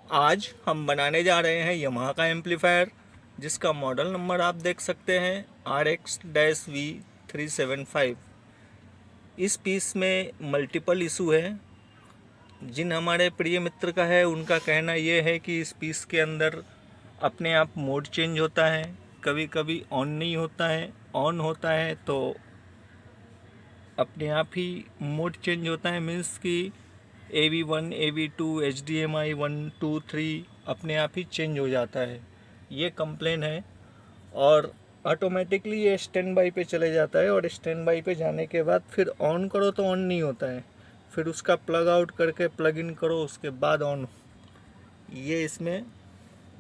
आज हम बनाने जा रहे हैं यमाहा का एम्पलीफायर, जिसका मॉडल नंबर आप देख सकते हैं RX-V375। इस पीस में मल्टीपल इशू है। जिन हमारे प्रिय मित्र का है, उनका कहना ये है कि इस पीस के अंदर अपने आप मोड चेंज होता है, कभी कभी ऑन नहीं होता है, ऑन होता है तो अपने आप ही मोड चेंज होता है। मीन्स कि AV1 AV2 HDMI 1 2 3 अपने आप ही चेंज हो जाता है, ये कंप्लेन है। और ऑटोमेटिकली ये स्टैंड बाई पे चले जाता है, और स्टैंड बाई पे जाने के बाद फिर ऑन करो तो ऑन नहीं होता है, फिर उसका प्लग आउट करके प्लग इन करो, उसके बाद ऑन। ये इसमें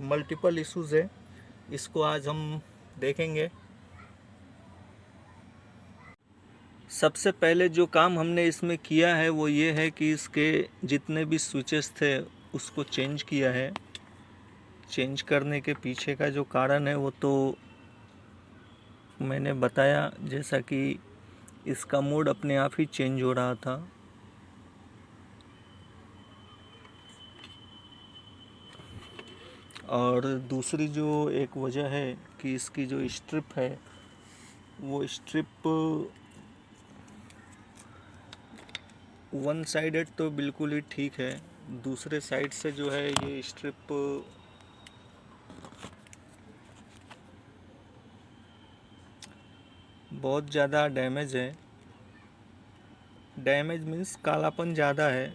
मल्टीपल इश्यूज है, इसको आज हम देखेंगे। सबसे पहले जो काम हमने इसमें किया है वो ये है कि इसके जितने भी स्विचेस थे उसको चेंज किया है। चेंज करने के पीछे का जो कारण है वो तो मैंने बताया, जैसा कि इसका मोड अपने आप ही चेंज हो रहा था। और दूसरी जो एक वजह है कि इसकी जो स्ट्रिप है वो स्ट्रिप वन साइडेड तो बिल्कुल ही ठीक है, दूसरे साइड से जो है ये स्ट्रिप बहुत ज़्यादा डैमेज है। डैमेज मीन्स कालापन ज़्यादा है,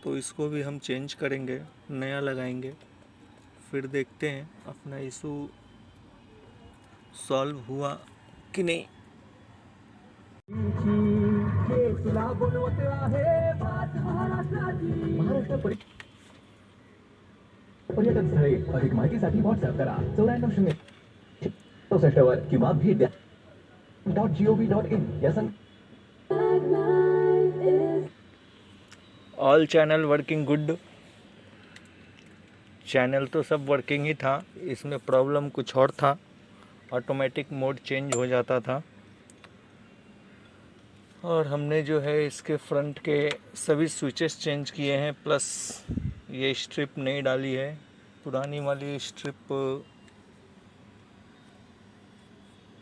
तो इसको भी हम चेंज करेंगे, नया लगाएंगे, फिर देखते हैं अपना इशू सॉल्व हुआ कि नहीं। पर्यटन स्थळे अधिक माहितीसाठी व्हॉट्सअप करा 94 वर किंवा भेट.gov.in या all channel working good. Channel तो सब वर्किंग ही था, इसमें प्रॉब्लम कुछ और था, ऑटोमेटिक मोड चेंज हो जाता था। और हमने जो है इसके फ्रंट के सभी स्विचेस चेंज किए हैं, प्लस ये स्ट्रिप नई डाली है। पुरानी वाली स्ट्रिप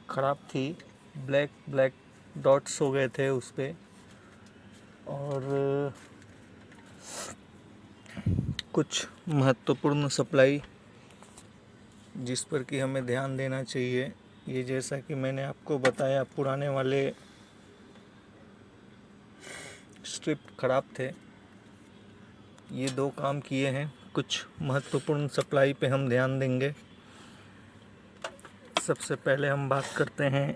ख़राब थी, ब्लैक ब्लैक डॉट्स हो गए थे उस पर। और कुछ महत्वपूर्ण सप्लाई जिस पर कि हमें ध्यान देना चाहिए, ये जैसा कि मैंने आपको बताया, पुराने वाले स्ट्रिप ख़राब थे। ये दो काम किए हैं, कुछ महत्वपूर्ण सप्लाई पे हम ध्यान देंगे। सबसे पहले हम बात करते हैं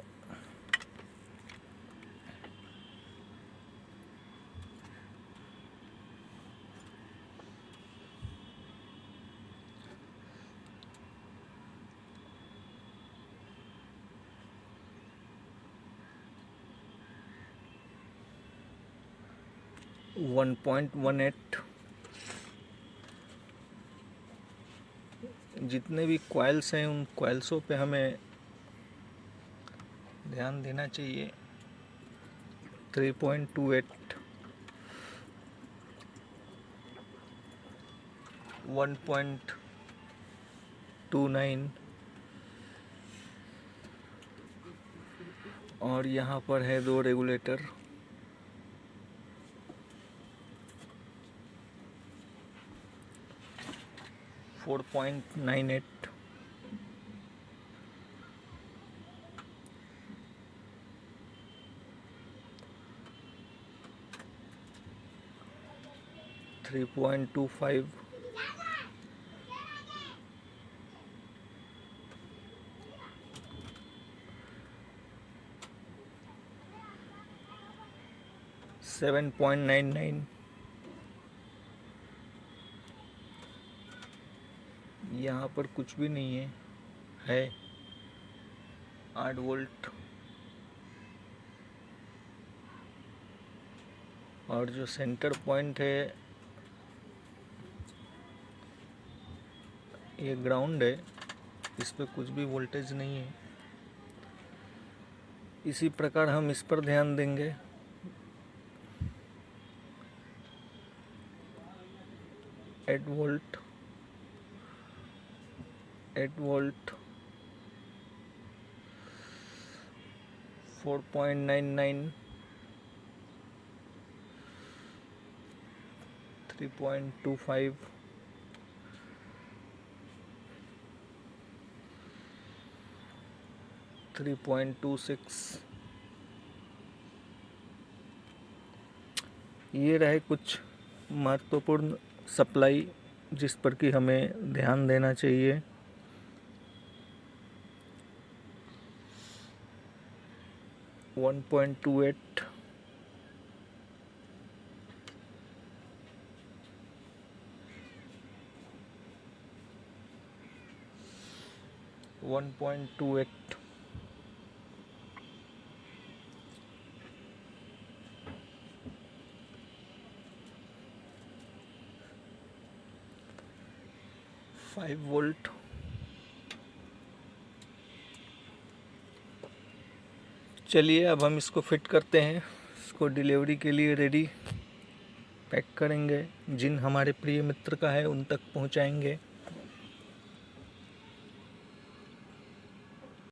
वन 1.18 जितने भी कॉइल्स हैं उन कॉइल्सों पे हमें ध्यान देना चाहिए। 3.28 1.29 और यहाँ पर है दो रेगुलेटर। 4.98 3.25 7.99। यहाँ पर कुछ भी नहीं है 8 वोल्ट। और जो सेंटर पॉइंट है ये ग्राउंड है, इस पर कुछ भी वोल्टेज नहीं है। इसी प्रकार हम इस पर ध्यान देंगे। 8 वोल्ट 4.99 3.25 3.26। ये रहे कुछ महत्वपूर्ण सप्लाई जिस पर कि हमें ध्यान देना चाहिए। One point two eight 1.28 5 volt. चलिए अब हम इसको फिट करते हैं, इसको डिलीवरी के लिए रेडी पैक करेंगे, जिन हमारे प्रिय मित्र का है उन तक पहुंचाएंगे।